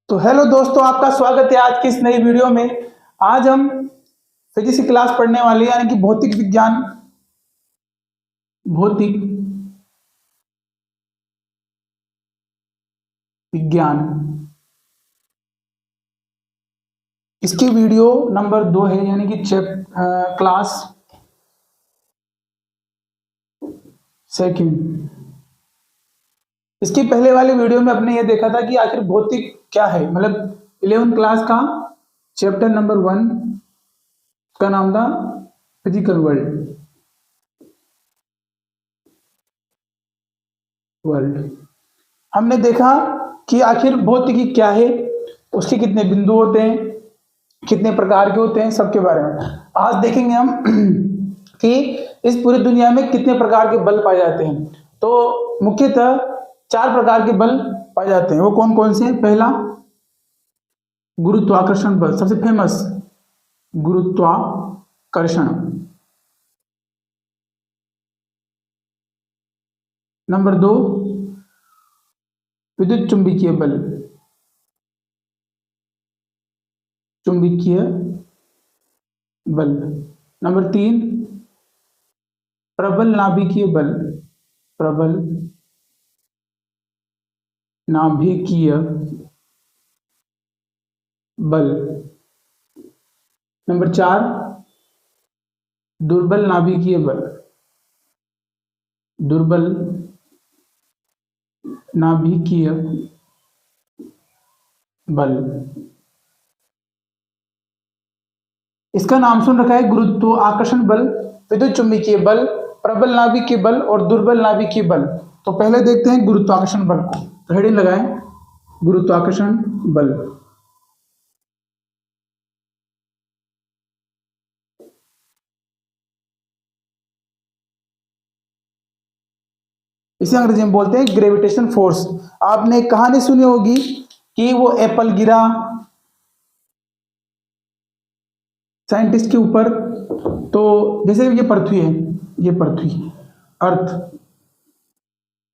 तो हेलो दोस्तों, आपका स्वागत है आज की इस नई वीडियो में। आज हम फिजिक्स की क्लास पढ़ने वाले हैं, यानी कि भौतिक विज्ञान, भौतिक विज्ञान। इसकी वीडियो नंबर 2 है, यानी कि क्लास सेकंड। इसकी पहले वाली वीडियो में अपने ये देखा था कि आखिर भौतिक क्या है, मतलब 11th क्लास का चैप्टर नंबर 1 का नाम था फिजिकल वर्ल्ड। हमने देखा कि आखिर भौतिकी क्या है, उसके कितने बिंदु होते हैं, कितने प्रकार के होते हैं, सबके बारे में आज देखेंगे हम कि इस पूरी दुनिया में कितने प्रकार के बल पाए जाते हैं। तो मुख्यतः 4 प्रकार के बल पाए जाते हैं। वो कौन कौन से हैं? पहला गुरुत्वाकर्षण बल, सबसे फेमस गुरुत्वाकर्षण। नंबर 2 विद्युत चुंबकीय बल, चुंबकीय बल। नंबर 3 प्रबल नाभिकीय बल, प्रबल नाभिकीय बल। नंबर 4 दुर्बल नाभिकीय बल, दुर्बल नाभिकीय बल। इसका नाम सुन रखा है गुरुत्वाकर्षण बल, विद्युत चुंबकीय बल, प्रबल नाभिकीय बल और दुर्बल नाभिकीय बल। तो पहले देखते हैं गुरुत्वाकर्षण बल को। तो हेडिंग लगाएं, गुरुत्वाकर्षण बल। इसे अंग्रेजी में बोलते हैं ग्रेविटेशन फोर्स। आपने एक कहानी सुनी होगी कि वो एप्पल गिरा साइंटिस्ट के ऊपर। तो जैसे ये पृथ्वी है, ये पृथ्वी अर्थ,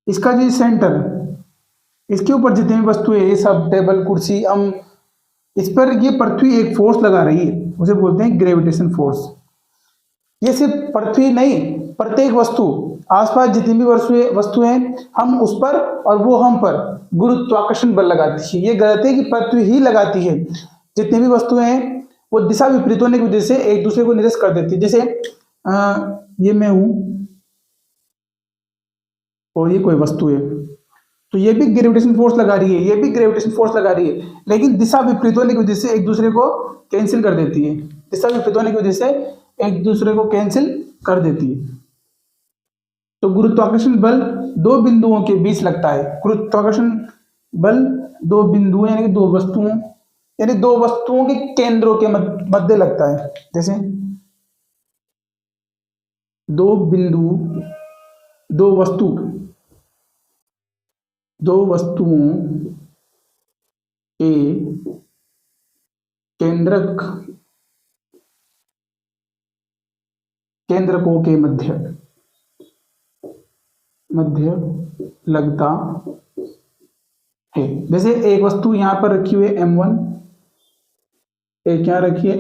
इसका जो सेंटर, इसके ऊपर जितनी भी वस्तुएं, ये सब टेबल कुर्सी, हम इस पर ये पृथ्वी एक फोर्स लगा रही है, उसे बोलते हैं ग्रेविटेशन फोर्स। ये सिर्फ पृथ्वी नहीं, प्रत्येक वस्तु, आसपास जितनी भी वस्तुएं, हम उस पर और वो हम पर गुरुत्वाकर्षण बल लगाती है। ये गलत है कि पृथ्वी ही लगाती है। जितनी भी वस्तुएं हैं वो दिशा विपरीत होने की वजह से एक दूसरे को निरस्त कर देती है। जैसे ये मैं हूं और ये कोई वस्तु है, तो ये भी ग्रेविटेशन फोर्स लगा रही है, ये भी ग्रेविटेशन फोर्स लगा रही है, लेकिन दिशा विपरीत होने की वजह से एक दूसरे को कैंसिल कर देती है। दिशा विपरीत होने की वजह से एक दूसरे को कैंसिल कर देती है। तो गुरुत्वाकर्षण बल 2 बिंदुओं के बीच लगता है। गुरुत्वाकर्षण बल 2 बिंदुओं यानी कि 2 वस्तुओं, यानी 2 वस्तुओं के केंद्रों के मध्य लगता है। जैसे 2 बिंदु, 2 वस्तुओं के केंद्रकों के मध्य लगता है। जैसे एक वस्तु यहां पर रखी हुई है M1, एक यहां रखी है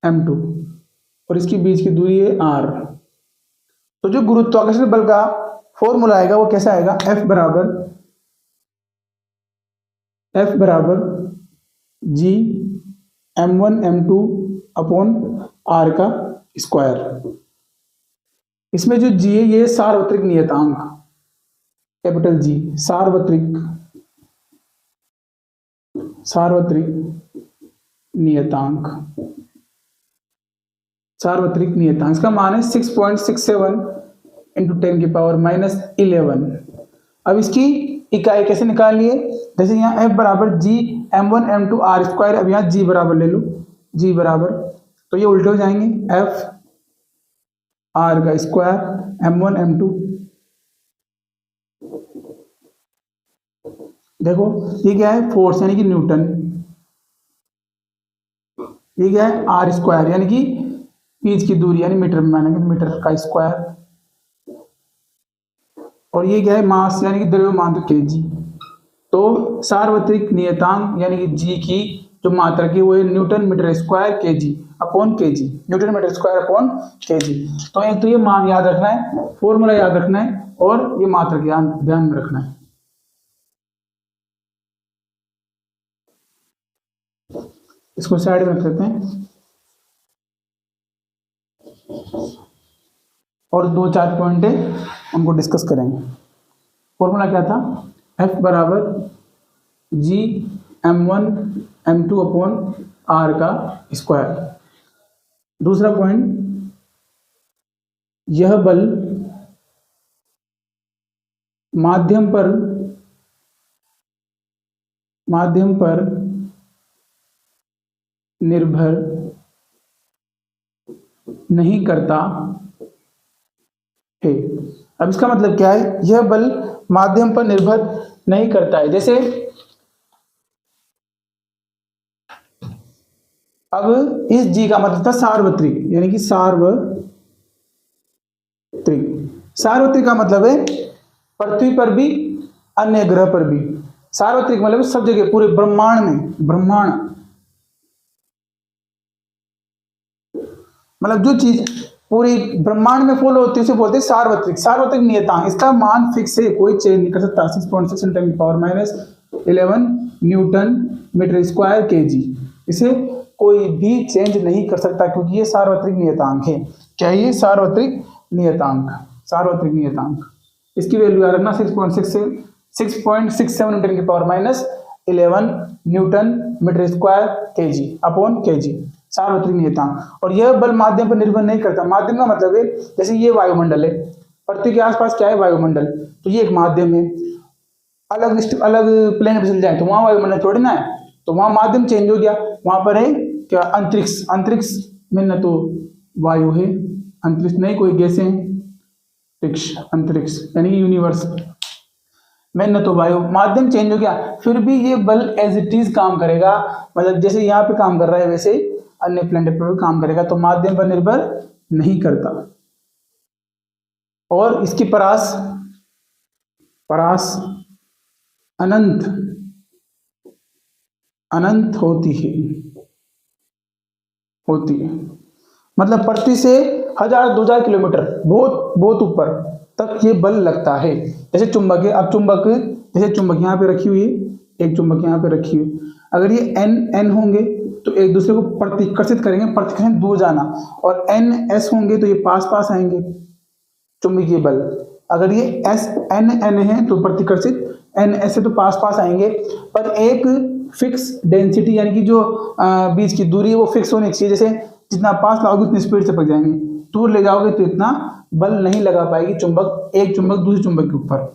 M2, और इसके बीच की दूरी है R। तो जो गुरुत्वाकर्षण बल का फॉर्मूला आएगा वो कैसा आएगा? F बराबर G M1 M2 upon R का स्क्वायर। इसमें जो G है ये सार्वत्रिक नियतांक, कैपिटल G, सार्वत्रिक नियतांक। इसका मान है 6.67 इंटू 10⁻⁻11। अब इसकी इकाई कैसे निकालनी है? जैसे यहाँ F बराबर G M1 M2 R square, अब यहाँ G बराबर ले लो, G बराबर, तो ये उल्टे हो जाएंगे, F R का स्क्वायर M1 M2। देखो ये क्या है? फोर्स यानी कि न्यूटन। ये क्या है? R स्क्वायर यानी कि बीच की दूरी, यानी मीटर में मानेंगे, मीटर का स्क्वायर। और ये क्या है? मास यानी कि द्रव्यमान, तो केजी। तो सार्वत्रिक नियतांक यानी कि जी की जो मात्रक है वो है न्यूटन मीटर स्क्वायर के जी अपॉन के जी, न्यूटन मीटर स्क्वायर अपॉन के जी। तो एक तो ये मान याद रखना है, फॉर्मूला याद रखना है और ये मात्रक ध्यान में रखना है। इसको साइड में रख देते हैं और 2-4 पॉइंट है उनको डिस्कस करेंगे। फॉर्मूला क्या था? F बराबर जी m1 m2 अपॉन r का स्क्वायर। दूसरा पॉइंट, यह बल माध्यम पर निर्भर नहीं करता है। अब इसका मतलब क्या है? यह बल माध्यम पर निर्भर नहीं करता है। जैसे अब इस जी का मतलब था सार्वत्रिक, यानी कि सार्वत्रिक का मतलब है पृथ्वी पर भी अन्य ग्रह पर भी। सार्वत्रिक मतलब सब जगह पूरे ब्रह्मांड में, ब्रह्मांड मतलब जो चीज पूरी ब्रह्मांड में फॉलो होती है उसे बोलते हैं सार्वत्रिक। सार्वत्रिक नियतांक, इसका मान फिक्स है, कोई चेंज नहीं कर सकता। 6.6 × 10⁻11 न्यूटन मीटर स्क्वायर के जी, इसे कोई भी चेंज नहीं कर सकता क्योंकि ये सार्वत्रिक नियतांक है। क्या ये सार्वत्रिक नियतांक? सार्वत्रिक नियतांक, इसकी वैल्यू याद रखना 6.67 × 10⁻11 न्यूटन मीटर स्क्वायर के जी अपॉन के जी, सार्वत्रिक नियतांक। और यह बल माध्यम पर निर्भर नहीं करता। माध्यम का मतलब है जैसे ये वायुमंडल है, पृथ्वी के आसपास क्या है? वायुमंडल। तो ये एक माध्यम है। अलग प्लेनेट पे चल जाए तो वहां वायुमंडल थोड़ी ना है, तो वहां माध्यम चेंज हो गया। वहां पर है क्या? अंतरिक्ष। अंतरिक्ष में न तो वायु है, अंतरिक्ष नहीं कोई गैसें, अंतरिक्ष यानी कि यूनिवर्स में न तो वायु, माध्यम चेंज हो गया, फिर भी ये बल एज इट इज काम करेगा। मतलब जैसे यहाँ पे काम कर रहा है वैसे अन्य प्लेनेट पर भी काम करेगा, तो माध्यम पर निर्भर नहीं करता। और इसकी परास अनंत होती है। मतलब पृथ्वी से 1000-2000 किलोमीटर बहुत ऊपर तक ये बल लगता है। जैसे चुंबक है, अब चुंबक जैसे चुंबक यहाँ पे रखी हुई है, एक चुंबक यहाँ पे रखी हुई, अगर ये n होंगे तो एक दूसरे को प्रतिकर्षित करेंगे, प्रतिकर्षण दूर जाना, और ns होंगे तो ये पास आएंगे चुंबकीय बल। अगर ये n है तो प्रतिकर्षित, ns है तो पास आएंगे, पर एक फिक्स डेंसिटी यानी कि जो बीच की दूरी है वो फिक्स होनी चाहिए। जैसे जितना पास लाओगे उतनी स्पीड से पक जाएंगे, दूर ले जाओगे तो इतना बल नहीं लगा पाएगी एक चुंबक दूसरे चुंबक के ऊपर।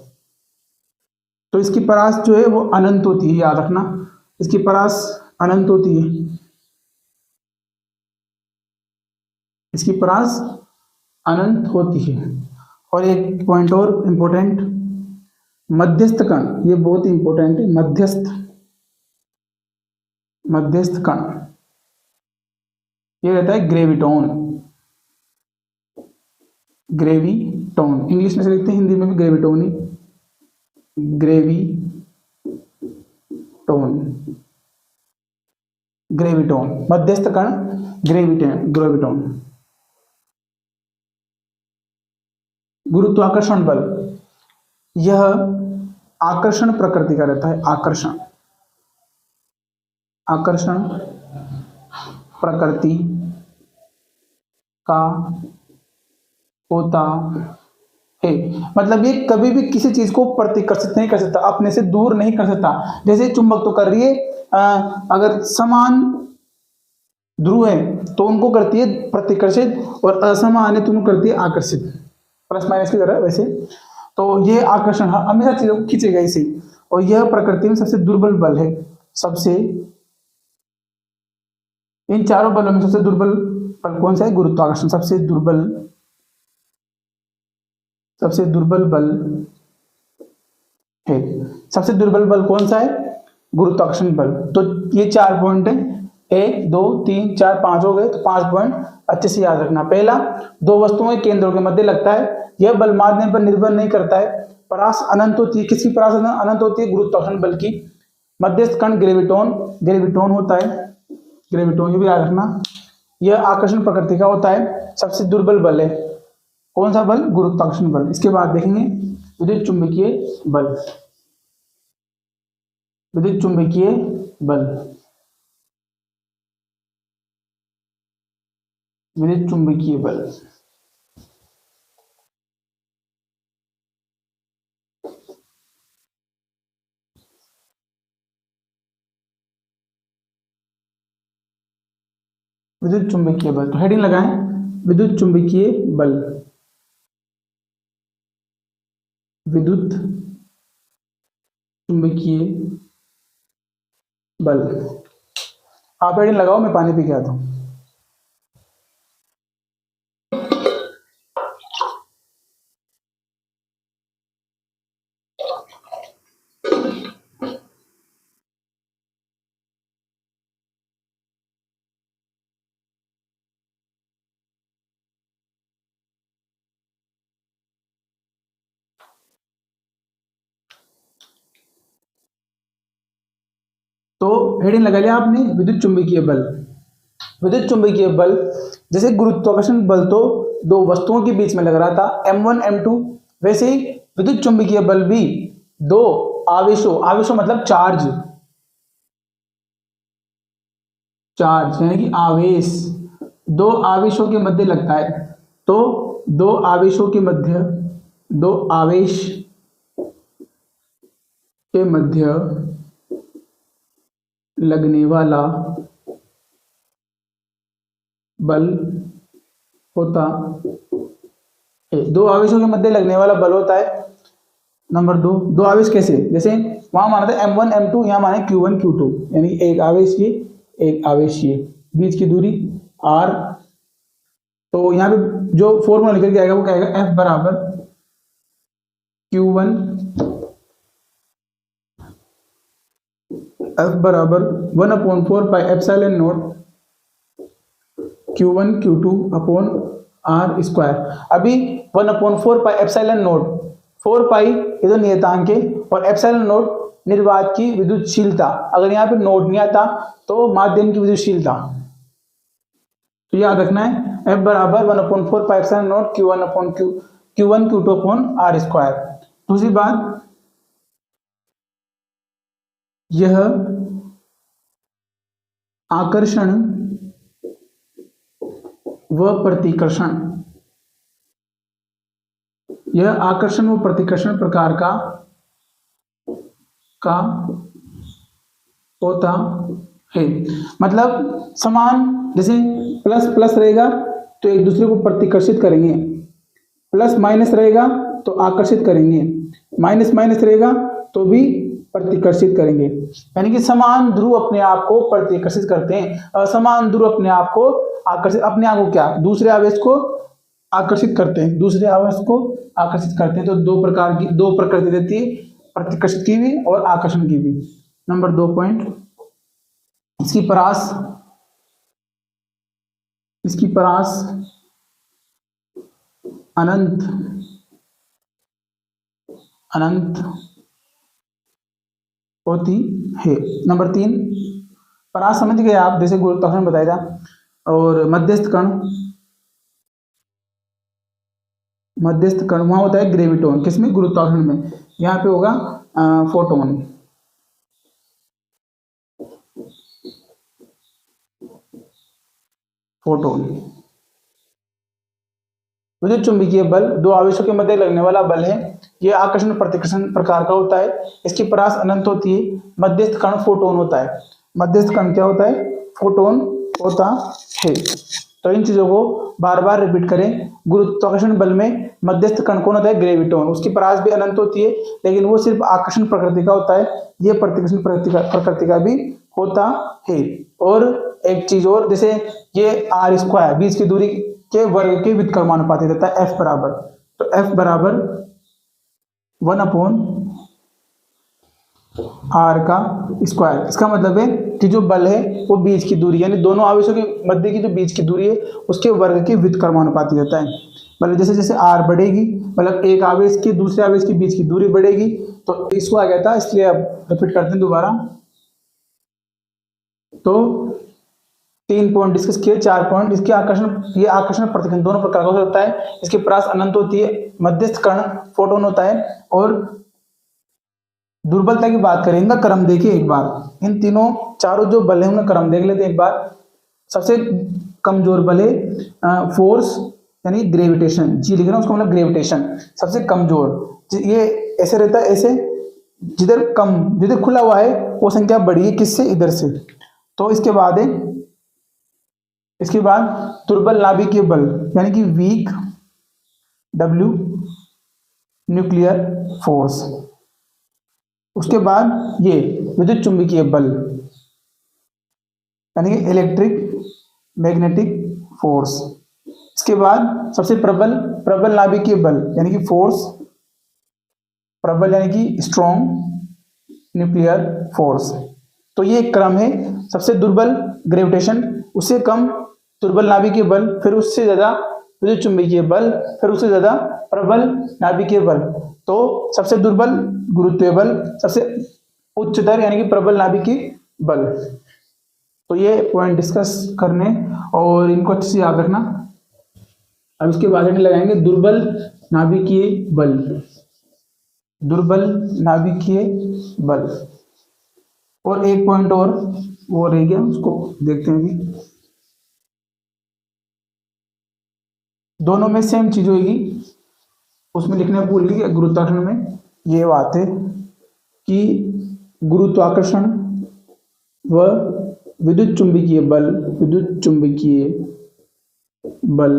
तो इसकी परास जो है वो अनंत होती है, याद रखना, इसकी परास अनंत होती है। इसकी परास अनंत होती है। और एक पॉइंट और इंपॉर्टेंट, मध्यस्थ कण, ये बहुत ही इंपॉर्टेंट है। मध्यस्थ कण ये रहता है ग्रेविटॉन। इंग्लिश में से लिखते हैं, हिंदी में भी ग्रेविटॉन ही, ग्रेविटॉन मध्यस्थ कण ग्रेविटॉन। गुरुत्वाकर्षण बल, यह आकर्षण प्रकृति का रहता है। आकर्षण प्रकृति का होता है। मतलब ये कभी भी किसी चीज को प्रतिकर्षित नहीं कर सकता, अपने से दूर नहीं कर सकता। जैसे चुंबक तो कर रही है, अगर समान ध्रुव है तो उनको करती है प्रतिकर्षित, और असमान है तो उनको करती है आकर्षित, प्लस माइनस की तरह। वैसे तो ये आकर्षण हमेशा चीजों को खींचेगा इसे, और यह प्रकृति में सबसे दुर्बल बल है। इन चारों बलों में सबसे दुर्बल बल कौन सा है? गुरुत्वाकर्षण। सबसे दुर्बल बल है। सबसे दुर्बल बल कौन सा है? गुरुत्वाकर्षण बल। तो ये 4 पॉइंट है, 1 2 3 4 5 हो गए, तो 5 पॉइंट अच्छे से याद रखना। पहला, दो वस्तुओं के केंद्रों के मध्य लगता है। यह बल माध्यम पर निर्भर नहीं करता है। परास अनंत होती है, किसकी परास अनंत होती है? गुरुत्वाकर्षण बल की। मध्यस्थ कण ग्रेविटोन, ग्रेविटोन होता है, ग्रेविटोन, ये भी याद रखना। यह आकर्षण प्रकृति का होता है, सबसे दुर्बल बल है। कौन सा बल? गुरुत्वाकर्षण बल। इसके बाद देखेंगे विद्युत चुंबकीय बल, विद्युत चुंबकीय बल, विद्युत चुंबकीय बल। विद्युत चुंबकीय बल, तो हेडिंग लगाएं विद्युत चुंबकीय बल, विद्युत चुंबकीय बल। आप हेडिंग लगाओ, मैं पानी पी के आता हूं। तो हेडिंग लगा लिया आपने विद्युत चुंबकीय बल। विद्युत चुंबकीय बल, जैसे गुरुत्वाकर्षण बल तो दो वस्तुओं के बीच में लग रहा था M1 M2, वैसे ही विद्युत चुंबकीय बल भी दो आवेशों, आवेशों मतलब चार्ज, चार्ज यानी कि आवेश, दो आवेशों के मध्य लगता है। तो दो आवेशों के मध्य, दो आवेश के मध्य लगने वाला बल होता है। दो आवेशों के मध्य लगने वाला बल होता है। नंबर दो, दो आवेश कैसे? जैसे वहां माना था M1 M2, यहां माने Q1 Q2, यानी एक आवेश ये, एक आवेश ये, बीच की दूरी r। तो यहाँ पे जो फॉर्मूला निकल के आएगा वो क्या आएगा? F बराबर Q1, F बराबर 1/4 pi epsilon not Q1 Q2 upon r square. अभी 1/4 पाई एप्सिलॉन नॉट, 4 पाई ये तो नियतांक है और एप्सिलॉन नॉट निर्वात की विद्युतशीलता। अगर यहाँ पे नोट नहीं आता तो माध्यम की विद्युतशीलता, तो याद रखना है F बराबर 1/4 pi epsilon not Q1 Q2 upon r square. दूसरी बात, यह आकर्षण व प्रतिकर्षण, यह आकर्षण व प्रतिकर्षण प्रकार का होता है। मतलब समान, जैसे प्लस प्लस रहेगा तो एक दूसरे को प्रतिकर्षित करेंगे, प्लस माइनस रहेगा तो आकर्षित करेंगे, माइनस माइनस रहेगा तो भी प्रतिकर्षित करेंगे। यानी कि समान ध्रुव अपने आप को प्रतिकर्षित करते हैं, असमान ध्रुव अपने आप को आकर्षित, अपने आप को क्या? दूसरे आवेश को आकर्षित करते हैं, दूसरे आवेश को आकर्षित करते हैं। तो दो प्रकार की, दो प्रकृति रहती है, प्रतिकर्षित की भी और आकर्षण की भी। नंबर 2 पॉइंट, इसकी परास, इसकी परास अनंत, अनंत होती है। नंबर 3, परास समझ गए आप, जैसे गुरुत्वाकर्षण बताया था। और मध्यस्थ कण, मध्यस्थ कण वहां होता है ग्रेविटोन, किसमें? गुरुत्वाकर्षण में। यहाँ पे होगा फोटोन। फोटोन। विद्युत चुंबकीय बल दो आवेशों के मध्य लगने वाला बल है। यह आकर्षण प्रतिकर्षण प्रकार का होता है। इसकी परास अनंत होती है। मध्यस्थ कण फोटोन होता है। मध्यस्थ कण क्या होता है? फोटोन होता है। तो इन चीजों को बार बार रिपीट करें। गुरुत्वाकर्षण बल में मध्यस्थ कण कौन होता है? ग्रेविटोन। उसकी परास भी अनंत होती है, लेकिन वो सिर्फ आकर्षण प्रकृति का होता है। यह प्रतिकर्षण प्रकृति का भी होता है। और एक चीज और, जैसे ये आर स्क्वायर बीच की दूरी के वर्ग के व्युत्क्रमानुपाती देता है F बराबर, तो F बराबर 1/r का स्क्वायर। इसका मतलब है कि जो बल है वो बीच की दूरी, यानी दोनों आवेशों के मध्य की जो बीच की दूरी है उसके वर्ग के व्युत्क्रमानुपाती देता है। मतलब जैसे जैसे आर बढ़ेगी, मतलब एक आवेश की दूसरे आवेश के बीच की दूरी बढ़ेगी, तो इसको आ गया था, इसलिए अब रिपीट करते हैं दोबारा। तो 3 पॉइंट डिस्कस किए, 4 पॉइंट। इसके आकर्षण, ये आकर्षण प्रतिकर्षण दोनों प्रकार का होता है। इसकी परास अनंत होती है, मध्यस्थ कण फोटोन होता है, और दुर्बलता की बात करें, इनका क्रम देखिए एक बार। इन तीनों चारों जो बल है उनका क्रम देख लेते हैं एक बार। सबसे कमजोर बल है फोर्स, यानी ग्रेविटेशन, जी लिख रहा हूं उसको, मतलब ग्रेविटेशन सबसे कमजोर। ये ऐसे रहता है, ऐसे जिधर कम, जिधर खुला हुआ है वो संख्या बड़ी है, किससे, इधर से। तो इसके बाद है, इसके बाद दुर्बल नाभिकीय बल, यानी कि वीक डब्ल्यू न्यूक्लियर फोर्स। उसके बाद ये विद्युत चुंबकीय बल, यानी कि इलेक्ट्रिक मैग्नेटिक फोर्स। इसके बाद सबसे प्रबल, प्रबल नाभिकीय बल, यानी कि फोर्स, प्रबल यानी कि स्ट्रॉन्ग न्यूक्लियर फोर्स। तो ये क्रम है, सबसे दुर्बल ग्रेविटेशन, उससे कम दुर्बल नाभिकीय बल, फिर उससे ज्यादा विद्युत चुंबकीय बल, फिर उससे ज्यादा प्रबल नाभिकीय बल। तो सबसे दुर्बल गुरुत्वीय बल, सबसे उच्चतर यानी कि प्रबल नाभिकीय बल। तो ये पॉइंट डिस्कस करने और इनको अच्छे से याद रखना। अब इसके बाद हम लगाएंगे दुर्बल नाभिकीय बल, दुर्बल नाभिकीय बल। और एक पॉइंट और वो रह गया, उसको देखते हैं अभी। दोनों में सेम चीज होगी, उसमें लिखने भूल गई, गुरुत्वाकर्षण में ये बात है कि गुरुत्वाकर्षण व विद्युत चुंबकीय बल, विद्युत चुंबकीय बल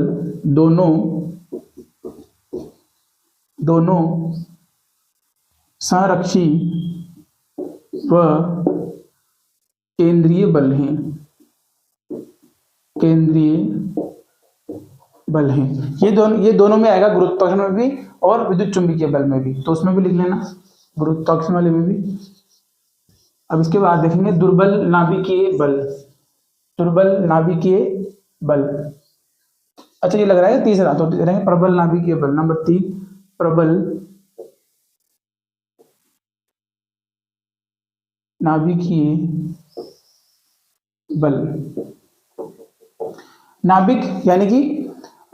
दोनों संरक्षी व केंद्रीय बल हैं, केंद्रीय बल हैं। ये दोनों में आएगा, गुरुत्वाकर्षण में भी और विद्युत चुंबकीय बल में भी, तो उसमें भी लिख लेना, गुरुत्वाकर्षण वाले में भी। अब इसके बाद देखेंगे दुर्बल नाभिकीय बल, दुर्बल नाभिकीय बल। अच्छा ये लग रहा है तीसरा, तो रहेंगे प्रबल नाभिकीय बल, नंबर 3 प्रबल नाभिकीय बल। नाभिक यानी कि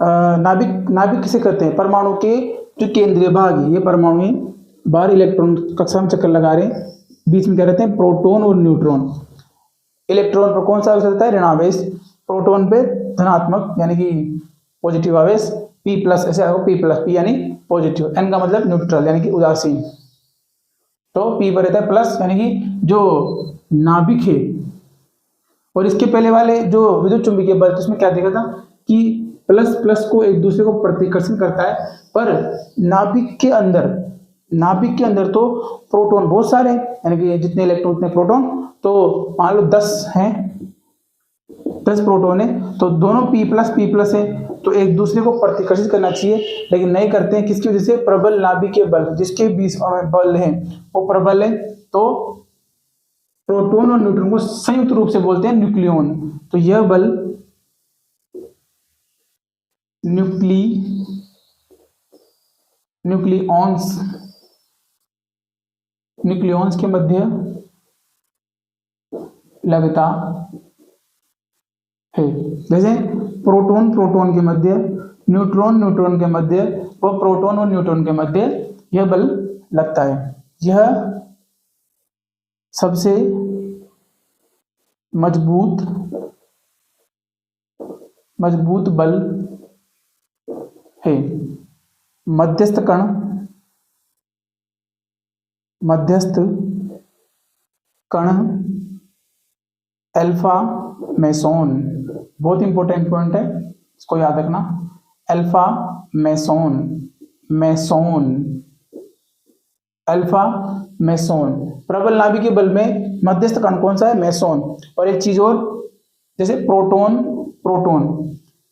नाभिक, नाभिक किसे कहते हैं, परमाणु के जो केंद्रीय भाग है, ये परमाणु बाहर इलेक्ट्रॉन कक्षा में चक्कर लगा रहे हैं, बीच में क्या रहते हैं, प्रोटॉन और न्यूट्रॉन। इलेक्ट्रॉन पर कौन सा आवेश रहता है, ऋणावेश, प्रोटॉन पे धनात्मक यानी कि पॉजिटिव आवेश, P प्लस, ऐसे आएगा P प्लस, P यानी पॉजिटिव, N का मतलब न्यूट्रल यानी कि उदासीन। तो P पर रहता है प्लस, यानी कि जो नाभिक है। और इसके पहले वाले जो विद्युत चुंबकीय बल, उसमें क्या देखा था कि प्लस प्लस को एक दूसरे को प्रतिकर्षण करता है, पर नाभिक के अंदर, नाभिक के अंदर तो प्रोटॉन बहुत सारे हैं, यानी कि जितने इलेक्ट्रॉन उतने प्रोटॉन। तो मान लो 10 हैं, 10 प्रोटॉन है, तो दोनों P प्लस है, तो एक दूसरे को प्रतिकर्षित करना चाहिए, लेकिन नहीं करते हैं। किसकी वजह से, प्रबल नाभिकीय बल, जिसके बीच में बल है वो प्रबल है। तो प्रोटॉन और न्यूट्रॉन को संयुक्त रूप से बोलते हैं न्यूक्लियॉन। तो यह बल न्यूक्लियॉन्स के मध्य लगता है। जैसे प्रोटॉन के मध्य, न्यूट्रॉन के मध्य व प्रोटॉन और न्यूट्रॉन के मध्य यह बल लगता है। यह सबसे मजबूत बल है। मध्यस्थ कण अल्फा मेसोन, बहुत इंपॉर्टेंट पॉइंट है, इसको याद रखना। अल्फा मेसोन प्रबल नाभिकीय बल में मध्यस्थ कण कौन सा है, मेसोन। और एक चीज और, जैसे प्रोटॉन,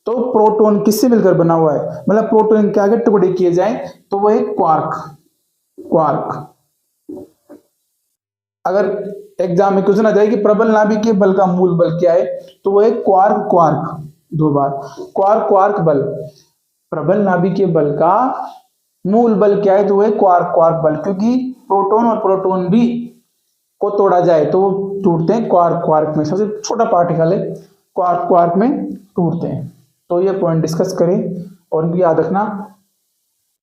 तो प्रोटॉन किससे मिलकर बना हुआ है, मतलब प्रोटॉन के आगे टुकड़े किए जाएं तो वो एक क्वार्क। अगर एग्जाम में क्वेश्चन आ जाए कि प्रबल नाभिकीय बल का मूल बल क्या है, तो वो एक क्वार्क, 2 बार क्वार्क बल। प्रबल नाभिकीय बल का मूल बल क्या है, तो वो है क्वार्क क्वार्क बल, क्योंकि प्रोटॉन और प्रोटॉन भी को तोड़ा जाए तो टूटते हैं क्वार्क क्वार्क में, सबसे छोटा पार्टिकल है क्वार्क क्वार्क में टूटते हैं। तो ये पॉइंट डिस्कस करें और याद रखना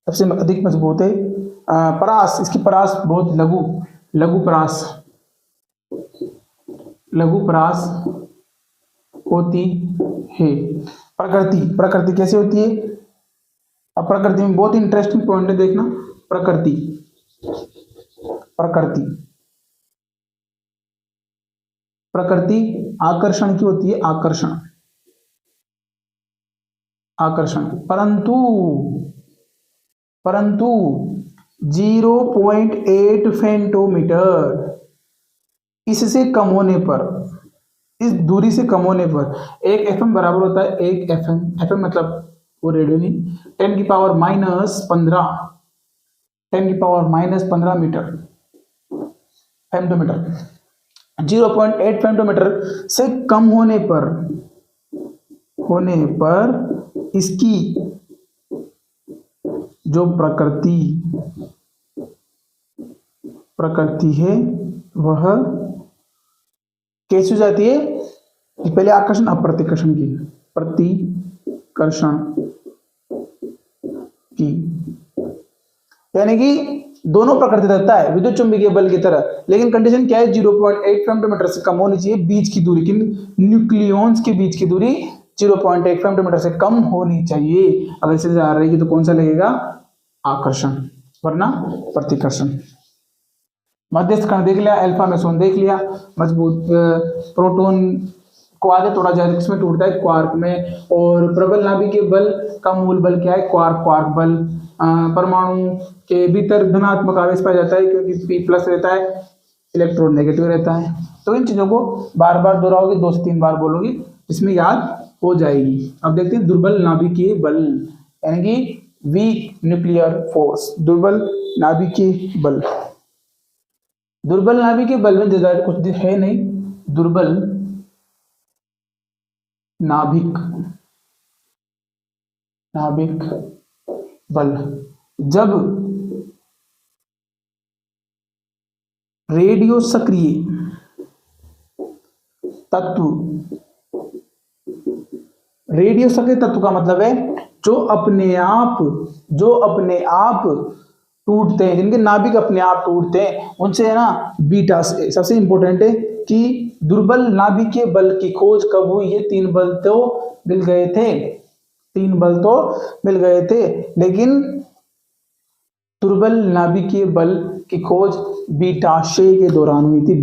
सबसे अधिक मजबूत है परास, इसकी परास बहुत लघु परास होती है। प्रकृति कैसे होती है? अब प्रकृति में बहुत इंटरेस्टिंग पॉइंट है, देखना प्रकृति आकर्षण की होती है, आकर्षण परंतु 0.8 फेंटोमीटर इससे कम होने पर, इस दूरी से कम होने पर, एक एफएम बराबर होता है एक एफएम मतलब वो रेडियो नहीं, 10 की power minus 15 metre femtometre, 0.8 femtometre से कम होने पर इसकी जो प्रकृति है वह कैसे हो जाती है? पहले आकर्षण अब प्रतिकर्षण की, यानी कि दोनों प्रकृति रहता है विद्युत चुंबकीय बल की तरह, लेकिन कंडीशन क्या है? 0.8 फेमटोमीटर से कम होनी चाहिए बीच की दूरी, न्यूक्लियॉन्स के बीच की दूरी 0.8 फेमटोमीटर से कम होनी चाहिए। अगर इससे ज्यादा रहेगी तो कौन सा लगेगा? आकर्षण, वरना प्रतिकर्षण। मध्यस्थ कण देख लिया, अल्फा मेसोन देख लिया, मजबूत प्रोटॉन को आगे तोड़ा जाए किसमें टूटता है? क्वार्क में। और प्रबल नाभिकीय बल का मूल बल क्या है? क्वार्क बल। परमाणु के भीतर धनात्मक आवेश पाया जाता है क्योंकि P+ रहता है, इलेक्ट्रॉन नेगेटिव रहता है। तो इन चीजों को बार बार दोहराओगे, 2 से 3 बार बोलोगे, इसमें याद हो जाएगी। अब देखते हैं दुर्बल नाभिकीय बल, यानी कि वीक न्यूक्लियर फोर्स, दुर्बल नाभिकीय बल। दुर्बल नाभिकीय बल में ज्यादा कुछ है नहीं, दुर्बल नाभिक बल जब रेडियो सक्रिय तत्व का मतलब है जो अपने आप टूटते हैं, जिनके नाभिक अपने आप टूटते हैं, उनसे है ना बीटा से। सबसे इंपॉर्टेंट है कि दुर्बल नाभिकीय बल की खोज कब हुई? ये 3 बल तो मिल गए थे, लेकिन दुर्बल नाभिकीय बल की खोज बीटा शे के दौरान हुई थी,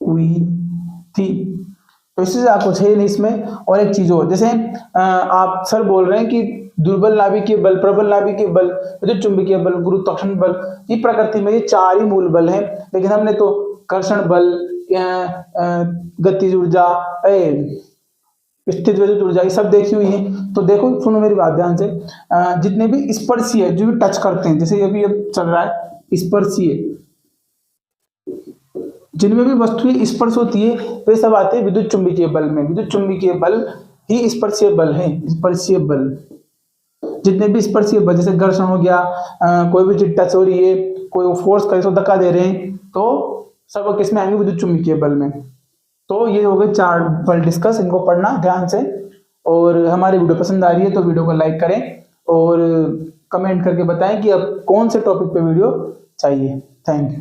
हुई थी। तो इससे ज्यादा कुछ है नहीं इसमें। और एक चीज और, जैसे आप सर बोल रहे हैं कि दुर्बल नाभिकीय बल, प्रबल नाभिकीय बल, विद्युत चुंबकीय बल, गुरुत्वाकर्षण बल, ये प्रकृति में ये 4 ही मूल बल हैं, लेकिन हमने तो कर्षण बल, गतिज ऊर्जा, स्थित विद्युत ऊर्जा ये सब देखी हुई है। तो देखो, सुनो मेरी बात ध्यान से, जितने भी स्पर्शीय जो भी टच करते हैं, जैसे अभी अब चल रहा है स्पर्शीय, जिनमें भी वस्तुएं स्पर्श होती है वे सब आते हैं विद्युत चुंबकीय बल में। विद्युत चुंबकीय बल ही स्पर्शीय बल है। स्पर्शीय बल, जितने भी स्पर्शीय बल, जैसे घर्षण हो गया, कोई भी चीज टच हो रही है, कोई फोर्स करे तो धक्का दे रहे हैं, तो सब किसमें आएंगे? विद्युत चुंबकीय बल में। तो ये हो गए 4 बल डिस्कस, इनको पढ़ना ध्यान से। और हमारी वीडियो पसंद आ रही है तो वीडियो को लाइक करें और कमेंट करके बताएं कि अब कौन से टॉपिक पे वीडियो चाहिए। Thank you.